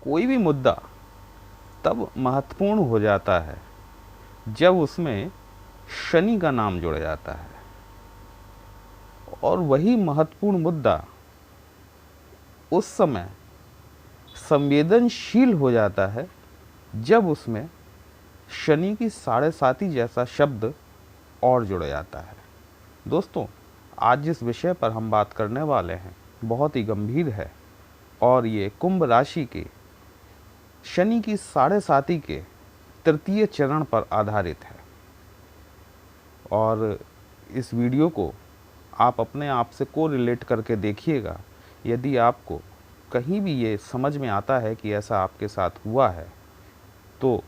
कोई भी मुद्दा तब महत्वपूर्ण हो जाता है जब उसमें शनि का नाम जुड़ जाता है, और वही महत्वपूर्ण मुद्दा उस समय संवेदनशील हो जाता है जब उसमें शनि की साढ़े साती जैसा शब्द और जुड़ जाता है। दोस्तों, आज जिस विषय पर हम बात करने वाले हैं बहुत ही गंभीर है, और ये कुंभ राशि के शनि की साढ़े साती के तृतीय चरण पर आधारित है। और इस वीडियो को आप अपने आप से को रिलेट करके देखिएगा। यदि आपको कहीं भी ये समझ में आता है कि ऐसा आपके साथ हुआ है, तो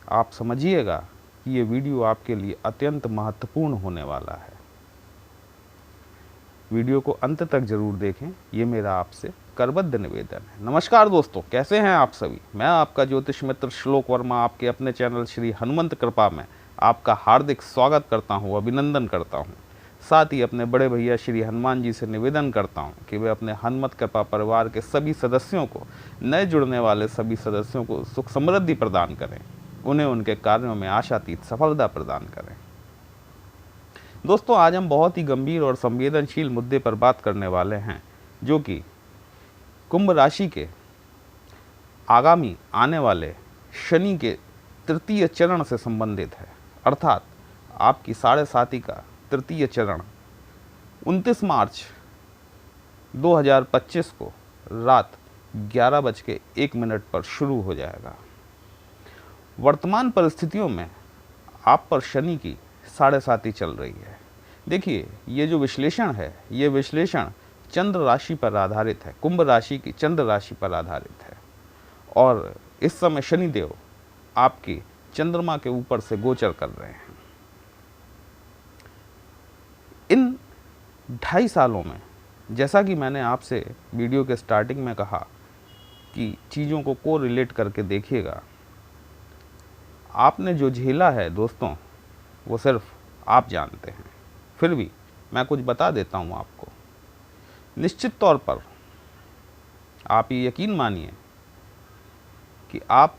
आप समझिएगा कि ये वीडियो आपके लिए अत्यंत महत्वपूर्ण होने वाला है। वीडियो को अंत तक जरूर देखें, ये मेरा आपसे करबद्ध निवेदन है। नमस्कार दोस्तों, कैसे हैं आप सभी। मैं आपका ज्योतिष मित्र श्लोक वर्मा आपके अपने चैनल श्री हनुमंत कृपा में आपका हार्दिक स्वागत करता हूं, अभिनंदन करता हूं। साथ ही अपने बड़े भैया श्री हनुमान जी से निवेदन करता हूं कि वे अपने हनुमत कृपा परिवार के सभी सदस्यों को, नए जुड़ने वाले सभी सदस्यों को सुख समृद्धि प्रदान करें, उन्हें उनके कार्यों में आशातीत सफलता प्रदान करें। दोस्तों, आज हम बहुत ही गंभीर और संवेदनशील मुद्दे पर बात करने वाले हैं, जो कि कुंभ राशि के आगामी आने वाले शनि के तृतीय चरण से संबंधित है। अर्थात आपकी साढ़े साती का तृतीय चरण 29 मार्च 2025 को रात 11:01 पर शुरू हो जाएगा। वर्तमान परिस्थितियों में आप पर शनि की साढ़े साती चल रही है। देखिए, ये जो विश्लेषण है, ये विश्लेषण चंद्र राशि पर आधारित है, कुंभ राशि की चंद्र राशि पर आधारित है। और इस समय शनिदेव आपकी चंद्रमा के ऊपर से गोचर कर रहे हैं। इन 2.5 सालों में, जैसा कि मैंने आपसे वीडियो के स्टार्टिंग में कहा कि चीज़ों को रिलेट करके देखिएगा, आपने जो झेला है दोस्तों, वो सिर्फ आप जानते हैं। फिर भी मैं कुछ बता देता हूँ आपको। निश्चित तौर पर आप ये यकीन मानिए कि आप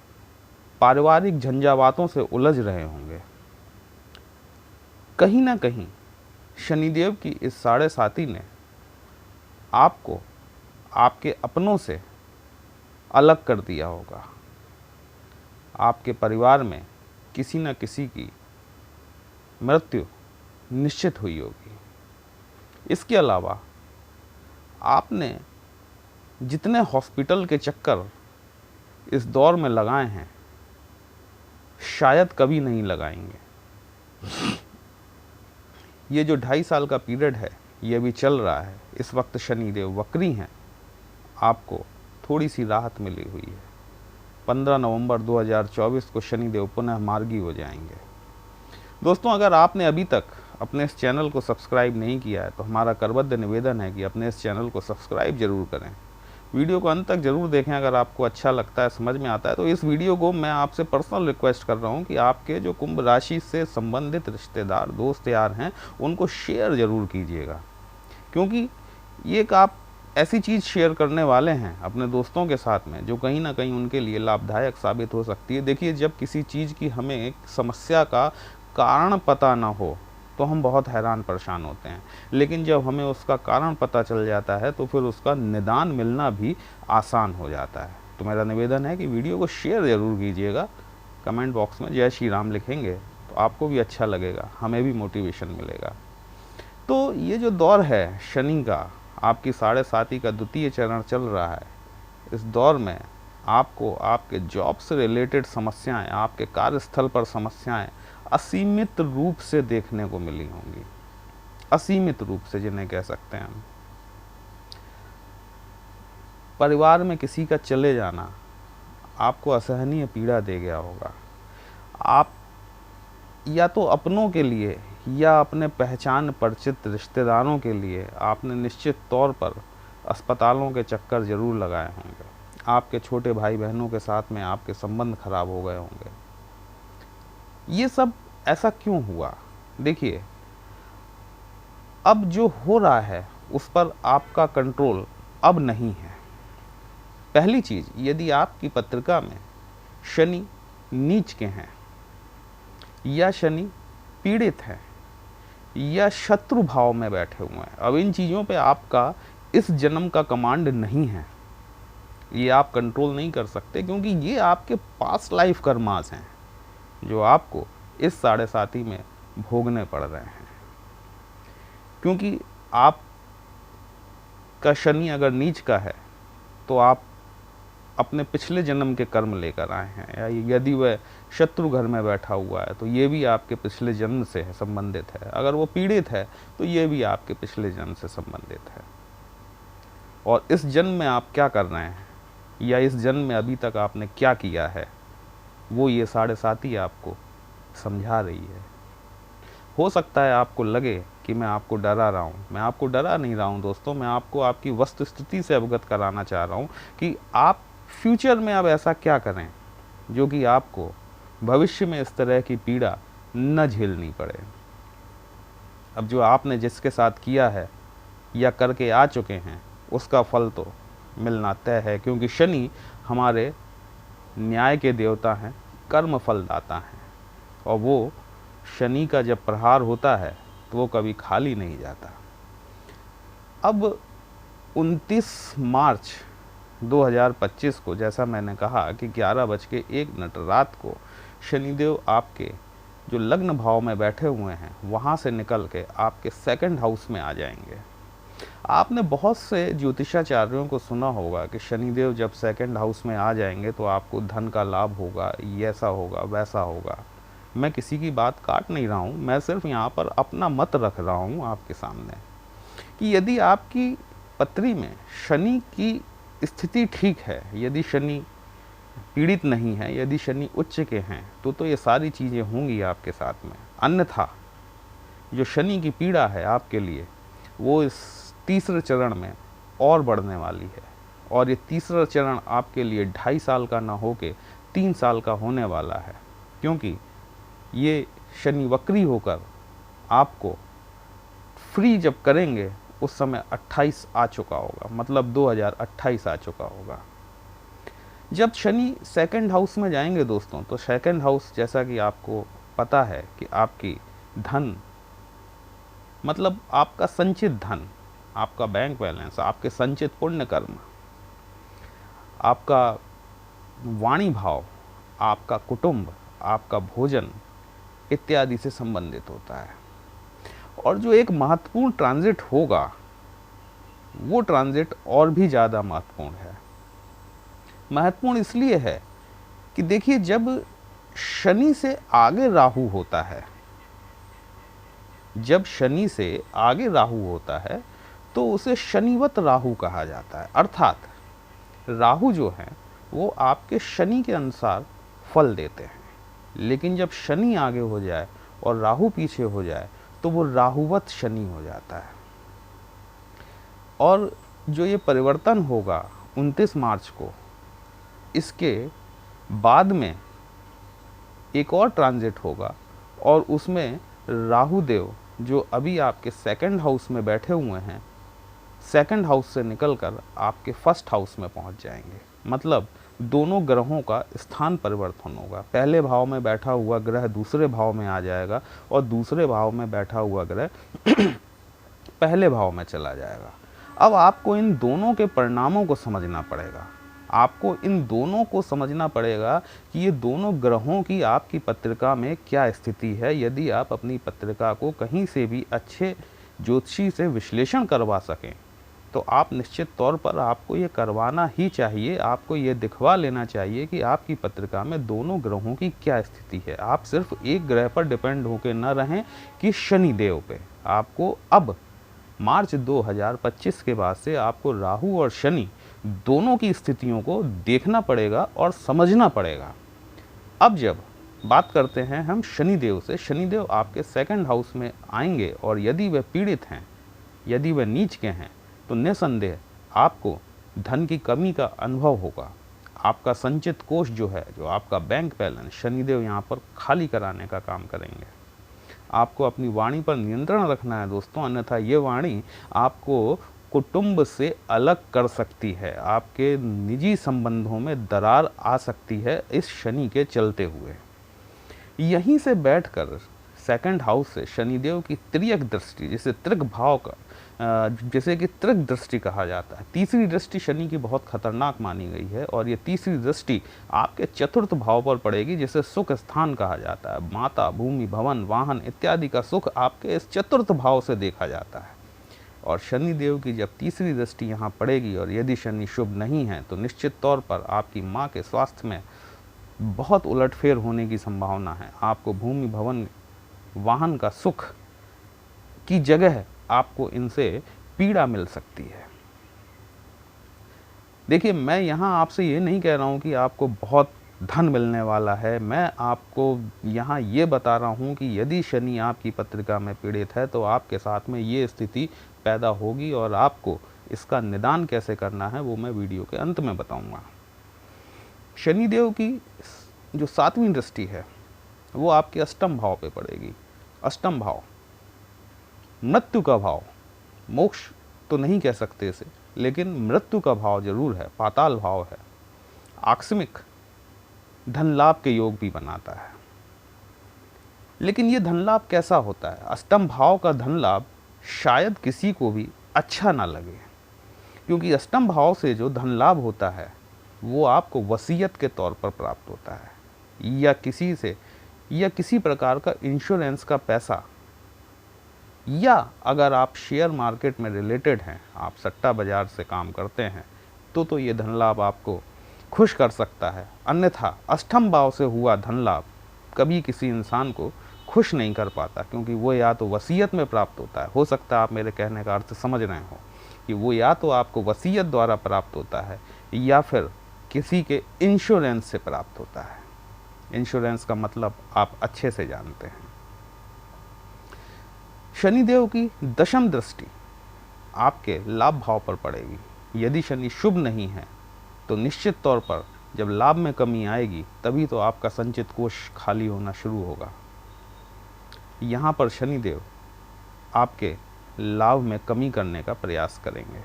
पारिवारिक झंझावातों से उलझ रहे होंगे। कहीं ना कहीं शनिदेव की इस साढ़े साती ने आपको आपके अपनों से अलग कर दिया होगा। आपके परिवार में किसी न किसी की मृत्यु निश्चित हुई होगी। इसके अलावा आपने जितने हॉस्पिटल के चक्कर इस दौर में लगाए हैं, शायद कभी नहीं लगाएंगे। ये जो 2.5 साल का पीरियड है, ये भी चल रहा है। इस वक्त शनिदेव वक्री हैं, आपको थोड़ी सी राहत मिली हुई है। 15 नवंबर 2024 को शनिदेव पुनः मार्गी हो जाएंगे। दोस्तों, अगर आपने अभी तक अपने इस चैनल को सब्सक्राइब नहीं किया है, तो हमारा करबद्ध निवेदन है कि अपने इस चैनल को सब्सक्राइब जरूर करें। वीडियो को अंत तक जरूर देखें। अगर आपको अच्छा लगता है, समझ में आता है, तो इस वीडियो को मैं आपसे पर्सनल रिक्वेस्ट कर रहा हूं कि आपके जो कुंभ राशि से संबंधित रिश्तेदार, दोस्त यार हैं, उनको शेयर जरूर कीजिएगा। क्योंकि ये एक आप ऐसी चीज़ शेयर करने वाले हैं अपने दोस्तों के साथ में जो कहीं ना कहीं उनके लिए लाभदायक साबित हो सकती है। देखिए, जब किसी चीज़ की हमें एक समस्या का कारण पता ना हो तो हम बहुत हैरान परेशान होते हैं, लेकिन जब हमें उसका कारण पता चल जाता है तो फिर उसका निदान मिलना भी आसान हो जाता है। तो मेरा निवेदन है कि वीडियो को शेयर ज़रूर कीजिएगा। कमेंट बॉक्स में जय श्री राम लिखेंगे तो आपको भी अच्छा लगेगा, हमें भी मोटिवेशन मिलेगा। तो ये जो दौर है शनि का, आपकी साढ़े साती का द्वितीय चरण चल रहा है। इस दौर में आपको आपके जॉब से रिलेटेड समस्याएं, आपके कार्यस्थल पर समस्याएं असीमित रूप से देखने को मिली होंगी। असीमित रूप से जिन्हें कह सकते हैं हम। परिवार में किसी का चले जाना आपको असहनीय पीड़ा दे गया होगा। आप या तो अपनों के लिए या अपने पहचान परिचित रिश्तेदारों के लिए आपने निश्चित तौर पर अस्पतालों के चक्कर जरूर लगाए होंगे। आपके छोटे भाई बहनों के साथ में आपके संबंध खराब हो गए होंगे। ये सब ऐसा क्यों हुआ? देखिए, अब जो हो रहा है उस पर आपका कंट्रोल अब नहीं है। पहली चीज़, यदि आपकी पत्रिका में शनि नीच के हैं या शनि पीड़ित हैं या शत्रु भाव में बैठे हुए हैं, अब इन चीज़ों पे आपका इस जन्म का कमांड नहीं है, ये आप कंट्रोल नहीं कर सकते, क्योंकि ये आपके पास्ट लाइफ कर्मास हैं जो आपको इस 7.5 में भोगने पड़ रहे हैं। क्योंकि आप का शनि अगर नीच का है तो आप अपने पिछले जन्म के कर्म लेकर आए हैं, या यदि वह शत्रु घर में बैठा हुआ है तो ये भी आपके पिछले जन्म से है संबंधित है, अगर वो पीड़ित है तो ये भी आपके पिछले जन्म से संबंधित है। और इस जन्म में आप क्या कर रहे हैं या इस जन्म में अभी तक आपने क्या किया है, वो ये 7.5 आपको समझा रही है। हो सकता है आपको लगे कि मैं आपको डरा रहा हूँ, मैं आपको डरा नहीं रहा हूँ दोस्तों, मैं आपको आपकी वस्तुस्थिति से अवगत कराना चाह रहा हूँ कि आप फ्यूचर में अब ऐसा क्या करें जो कि आपको भविष्य में इस तरह की पीड़ा न झेलनी पड़े। अब जो आपने जिसके साथ किया है या करके आ चुके हैं उसका फल तो मिलना तय है, क्योंकि शनि हमारे न्याय के देवता हैं, कर्म फलदाता हैं, और वो शनि का जब प्रहार होता है तो वो कभी खाली नहीं जाता। अब 29 मार्च 2025 को, जैसा मैंने कहा कि 11:01 रात को शनिदेव आपके जो लग्न भाव में बैठे हुए हैं वहाँ से निकल के आपके 2nd हाउस में आ जाएंगे। आपने बहुत से ज्योतिषाचार्यों को सुना होगा कि शनिदेव जब 2nd हाउस में आ जाएंगे तो आपको धन का लाभ होगा, ऐसा होगा वैसा होगा। मैं किसी की बात काट नहीं रहा हूँ, मैं सिर्फ यहाँ पर अपना मत रख रहा हूँ आपके सामने कि यदि आपकी पत्री में शनि की स्थिति ठीक है, यदि शनि पीड़ित नहीं है, यदि शनि उच्च के हैं तो ये सारी चीज़ें होंगी आपके साथ में। अन्यथा जो शनि की पीड़ा है आपके लिए वो इस तीसरे चरण में और बढ़ने वाली है, और ये तीसरा चरण आपके लिए 2.5 साल का ना होके 3 साल का होने वाला है, क्योंकि ये शनि वक्री होकर आपको फ्री जब करेंगे उस समय 28 आ चुका होगा, मतलब 2028 आ चुका होगा। जब शनि 2nd हाउस में जाएंगे दोस्तों, तो 2nd हाउस जैसा कि आपको पता है कि आपकी धन, मतलब आपका संचित धन, आपका बैंक बैलेंस, आपके संचित पुण्य कर्म, आपका वाणी भाव, आपका कुटुंब, आपका भोजन इत्यादि से संबंधित होता है। और जो एक महत्वपूर्ण ट्रांजिट होगा वो ट्रांजिट और भी ज़्यादा महत्वपूर्ण है। महत्वपूर्ण इसलिए है कि देखिए, जब शनि से आगे राहु होता है, जब शनि से आगे राहु होता है तो उसे शनिवत राहु कहा जाता है। अर्थात राहु जो है वो आपके शनि के अनुसार फल देते हैं, लेकिन जब शनि आगे हो जाए और राहु पीछे हो जाए तो वो राहुवत शनि हो जाता है। और जो ये परिवर्तन होगा 29 मार्च को, इसके बाद में एक और ट्रांजिट होगा और उसमें राहु देव जो अभी आपके 2nd हाउस में बैठे हुए हैं, 2nd हाउस से निकलकर आपके 1st हाउस में पहुंच जाएंगे। मतलब दोनों ग्रहों का स्थान परिवर्तन होगा। पहले भाव में बैठा हुआ ग्रह दूसरे भाव में आ जाएगा और दूसरे भाव में बैठा हुआ ग्रह पहले भाव में चला जाएगा। अब आपको इन दोनों के परिणामों को समझना पड़ेगा। आपको इन दोनों को समझना पड़ेगा कि ये दोनों ग्रहों की आपकी पत्रिका में क्या स्थिति है। यदि आप अपनी पत्रिका को कहीं से भी अच्छे ज्योतिषी से विश्लेषण करवा सकें तो आप निश्चित तौर पर आपको ये करवाना ही चाहिए। आपको ये दिखवा लेना चाहिए कि आपकी पत्रिका में दोनों ग्रहों की क्या स्थिति है। आप सिर्फ एक ग्रह पर डिपेंड होकर न रहें कि शनि देव पे। आपको अब मार्च 2025 के बाद से आपको राहु और शनि दोनों की स्थितियों को देखना पड़ेगा और समझना पड़ेगा। अब जब बात करते हैं हम शनिदेव से, शनिदेव आपके 2nd हाउस में आएंगे और यदि वे पीड़ित हैं, यदि वे नीच के हैं, तो निसंदेह आपको धन की कमी का अनुभव होगा। आपका संचित कोष जो है, जो आपका बैंक बैलेंस, शनिदेव यहाँ पर खाली कराने का काम करेंगे। आपको अपनी वाणी पर नियंत्रण रखना है दोस्तों, अन्यथा ये वाणी आपको कुटुंब से अलग कर सकती है, आपके निजी संबंधों में दरार आ सकती है इस शनि के चलते हुए। यहीं से बैठकर सेकंड हाउस से शनिदेव की त्रियक दृष्टि, जिसे त्रिक भाव का जैसे कि त्रिक दृष्टि कहा जाता है, तीसरी दृष्टि शनि की बहुत खतरनाक मानी गई है, और ये तीसरी दृष्टि आपके चतुर्थ भाव पर पड़ेगी, जिसे सुख स्थान कहा जाता है। माता, भूमि, भवन, वाहन इत्यादि का सुख आपके इस चतुर्थ भाव से देखा जाता है। और शनिदेव की जब तीसरी दृष्टि यहाँ पड़ेगी, और यदि शनि शुभ नहीं है, तो निश्चित तौर पर आपकी माँ के स्वास्थ्य में बहुत उलटफेर होने की संभावना है। आपको भूमि, भवन, वाहन का सुख की जगह आपको इनसे पीड़ा मिल सकती है। देखिए, मैं यहाँ आपसे ये नहीं कह रहा हूँ कि आपको बहुत धन मिलने वाला है। मैं आपको यहाँ ये बता रहा हूँ कि यदि शनि आपकी पत्रिका में पीड़ित है तो आपके साथ में ये स्थिति पैदा होगी, और आपको इसका निदान कैसे करना है वो मैं वीडियो के अंत में बताऊँगा। शनिदेव की जो 7वीं दृष्टि है वो आपके अष्टम भाव पे पड़ेगी। अष्टम भाव मृत्यु का भाव, मोक्ष तो नहीं कह सकते इसे, लेकिन मृत्यु का भाव जरूर है, पाताल भाव है। आकस्मिक धन लाभ के योग भी बनाता है। लेकिन ये धन लाभ कैसा होता है? अष्टम भाव का धन लाभ शायद किसी को भी अच्छा ना लगे, क्योंकि अष्टम भाव से जो धन लाभ होता है वो आपको वसीयत के तौर पर प्राप्त होता है, या किसी प्रकार का इंश्योरेंस का पैसा, या अगर आप शेयर मार्केट में रिलेटेड हैं, आप सट्टा बाजार से काम करते हैं, तो ये धन लाभ आपको खुश कर सकता है। अन्यथा अष्टम भाव से हुआ धन लाभ कभी किसी इंसान को खुश नहीं कर पाता, क्योंकि वो या तो वसीयत में प्राप्त होता है, हो सकता है आप मेरे कहने का अर्थ समझ रहे हो कि वो या तो आपको वसीयत द्वारा प्राप्त होता है, या फिर किसी के इंश्योरेंस से प्राप्त होता है। इंश्योरेंस का मतलब आप अच्छे से जानते हैं। शनिदेव की दशम दृष्टि आपके लाभ भाव पर पड़ेगी। यदि शनि शुभ नहीं है तो निश्चित तौर पर जब लाभ में कमी आएगी तभी तो आपका संचित कोष खाली होना शुरू होगा। यहाँ पर शनिदेव आपके लाभ में कमी करने का प्रयास करेंगे।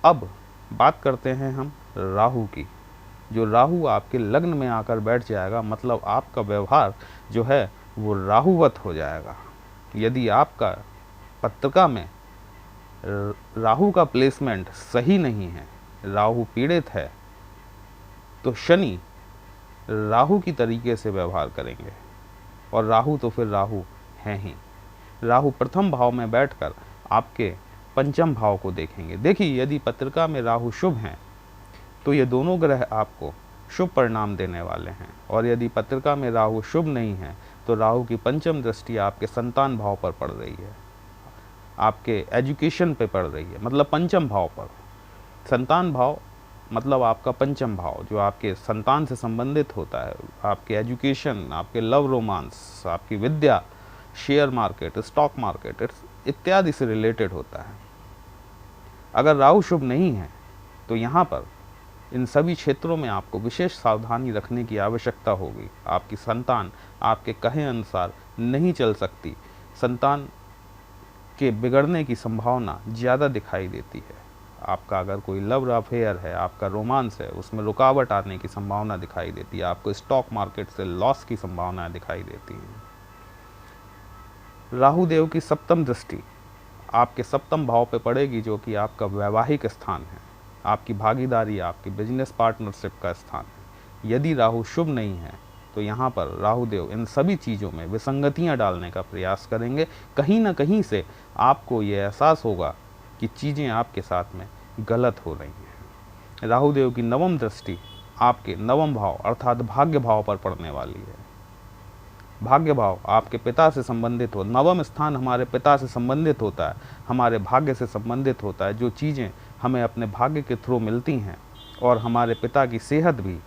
अब बात करते हैं हम राहु की। जो राहु आपके लग्न में आकर बैठ जाएगा, मतलब आपका व्यवहार जो है वो राहुवत हो जाएगा। यदि आपका पत्रिका में राहु का प्लेसमेंट सही नहीं है, राहु पीड़ित है, तो शनि राहु की तरीके से व्यवहार करेंगे, और राहु तो फिर राहु हैं ही। राहु प्रथम भाव में बैठकर आपके पंचम भाव को देखेंगे। देखिए, यदि पत्रिका में राहु शुभ हैं तो ये दोनों ग्रह आपको शुभ परिणाम देने वाले हैं, और यदि पत्रिका में राहु शुभ नहीं है तो राहु की पंचम दृष्टि आपके संतान भाव पर पड़ रही है, आपके एजुकेशन पे पड़ रही है, मतलब पंचम भाव पर। संतान भाव मतलब आपका पंचम भाव, जो आपके संतान से संबंधित होता है, आपके एजुकेशन, आपके लव रोमांस, आपकी विद्या, शेयर मार्केट, स्टॉक मार्केट इत्यादि से रिलेटेड होता है। अगर राहु शुभ नहीं है तो यहाँ पर इन सभी क्षेत्रों में आपको विशेष सावधानी रखने की आवश्यकता होगी। आपकी संतान आपके कहे अनुसार नहीं चल सकती, संतान के बिगड़ने की संभावना ज़्यादा दिखाई देती है। आपका अगर कोई लव अफेयर है, आपका रोमांस है, उसमें रुकावट आने की संभावना दिखाई देती है। आपको स्टॉक मार्केट से लॉस की संभावना दिखाई देती है। राहु देव की सप्तम दृष्टि आपके सप्तम भाव पे पड़ेगी, जो कि आपका वैवाहिक स्थान है, आपकी भागीदारी, आपकी बिजनेस पार्टनरशिप का स्थान है। यदि राहु शुभ नहीं है तो यहाँ पर राहु देव इन सभी चीज़ों में विसंगतियाँ डालने का प्रयास करेंगे। कहीं ना कहीं से आपको ये एहसास होगा कि चीज़ें आपके साथ में गलत हो रही हैं। राहु देव की नवम दृष्टि आपके नवम भाव अर्थात भाग्य भाव पर पड़ने वाली है। भाग्य भाव आपके पिता से संबंधित हो, नवम स्थान हमारे पिता से संबंधित होता है, हमारे भाग्य से संबंधित होता है। जो चीज़ें हमें अपने भाग्य के थ्रू मिलती हैं, और हमारे पिता की सेहत भी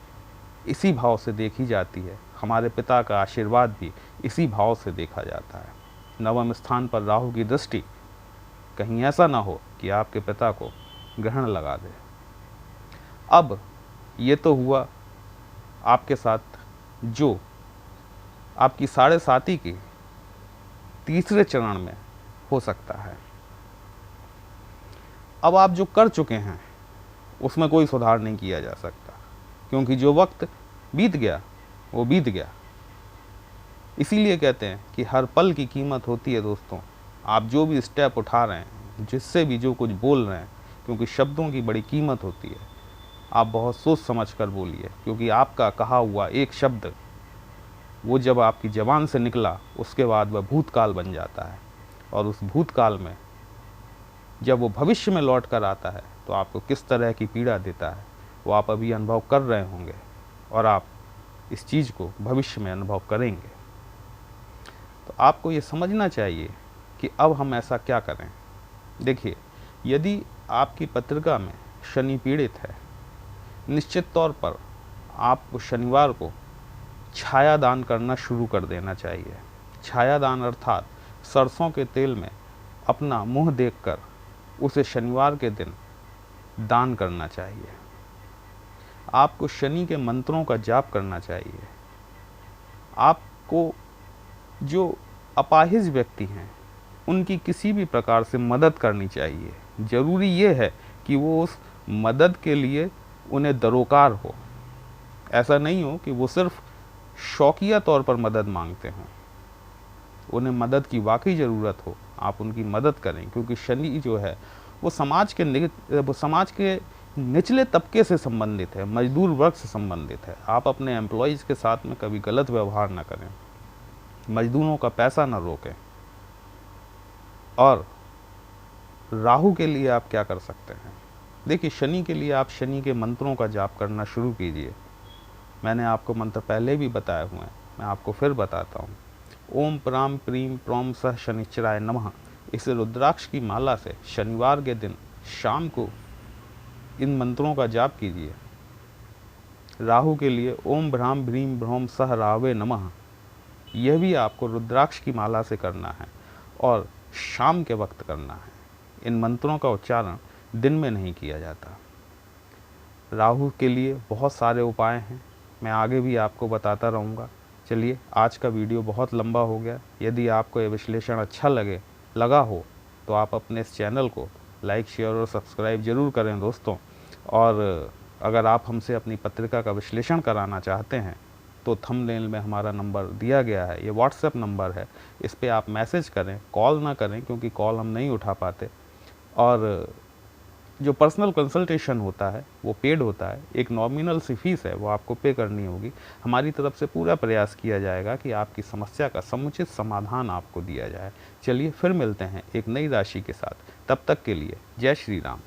इसी भाव से देखी जाती है, हमारे पिता का आशीर्वाद भी इसी भाव से देखा जाता है। नवम स्थान पर राहु की दृष्टि कहीं ऐसा ना हो कि आपके पिता को ग्रहण लगा दे। अब ये तो हुआ आपके साथ जो आपकी 7.5 की तीसरे चरण में हो सकता है। अब आप जो कर चुके हैं उसमें कोई सुधार नहीं किया जा सकता, क्योंकि जो वक्त बीत गया वो बीत गया। इसीलिए कहते हैं कि हर पल की कीमत होती है दोस्तों। आप जो भी स्टेप उठा रहे हैं, जिससे भी जो कुछ बोल रहे हैं, क्योंकि शब्दों की बड़ी कीमत होती है, आप बहुत सोच समझ कर बोलिए, क्योंकि आपका कहा हुआ एक शब्द वो जब आपकी ज़बान से निकला उसके बाद वह भूतकाल बन जाता है, और उस भूतकाल में जब वो भविष्य में लौट कर आता है तो आपको किस तरह की पीड़ा देता है वो आप अभी अनुभव कर रहे होंगे, और आप इस चीज़ को भविष्य में अनुभव करेंगे। तो आपको ये समझना चाहिए कि अब हम ऐसा क्या करें। देखिए, यदि आपकी पत्रिका में शनि पीड़ित है, निश्चित तौर पर आपको शनिवार को छाया दान करना शुरू कर देना चाहिए। छाया दान अर्थात सरसों के तेल में अपना मुंह देखकर उसे शनिवार के दिन दान करना चाहिए। आपको शनि के मंत्रों का जाप करना चाहिए। आपको जो अपाहिज व्यक्ति हैं उनकी किसी भी प्रकार से मदद करनी चाहिए। ज़रूरी ये है कि वो उस मदद के लिए उन्हें दरोकार हो। ऐसा नहीं हो कि वो सिर्फ शौकिया तौर पर मदद मांगते हों। उन्हें मदद की वाकई ज़रूरत हो, आप उनकी मदद करें, क्योंकि शनि जो है वो समाज के निचले तबके से संबंधित है, मजदूर वर्ग से संबंधित है। आप अपने एम्प्लॉयज़ के साथ में कभी गलत व्यवहार ना करें, मजदूरों का पैसा ना रोकें। और राहु के लिए आप क्या कर सकते हैं? देखिए, शनि के लिए आप शनि के मंत्रों का जाप करना शुरू कीजिए। मैंने आपको मंत्र पहले भी बताए हुए हैं, मैं आपको फिर बताता हूँ। ओम प्राम प्रीम प्रोम सह शनिश्चराय नमः। इस रुद्राक्ष की माला से शनिवार के दिन शाम को इन मंत्रों का जाप कीजिए। राहु के लिए ओम भ्राम भ्रीम भ्रोम सह रावे नमः। यह भी आपको रुद्राक्ष की माला से करना है और शाम के वक्त करना है। इन मंत्रों का उच्चारण दिन में नहीं किया जाता। राहु के लिए बहुत सारे उपाय हैं, मैं आगे भी आपको बताता रहूँगा। चलिए, आज का वीडियो बहुत लंबा हो गया। यदि आपको यह विश्लेषण अच्छा लगा हो तो आप अपने इस चैनल को लाइक, शेयर और सब्सक्राइब ज़रूर करें दोस्तों। और अगर आप हमसे अपनी पत्रिका का विश्लेषण कराना चाहते हैं तो थंबनेल में हमारा नंबर दिया गया है, ये व्हाट्सएप नंबर है। इस पे आप मैसेज करें, कॉल ना करें, क्योंकि कॉल हम नहीं उठा पाते। और जो पर्सनल कंसल्टेशन होता है वो पेड होता है, एक नॉमिनल सी फीस है, वो आपको पे करनी होगी। हमारी तरफ से पूरा प्रयास किया जाएगा कि आपकी समस्या का समुचित समाधान आपको दिया जाए। चलिए, फिर मिलते हैं एक नई राशि के साथ। तब तक के लिए जय श्री राम।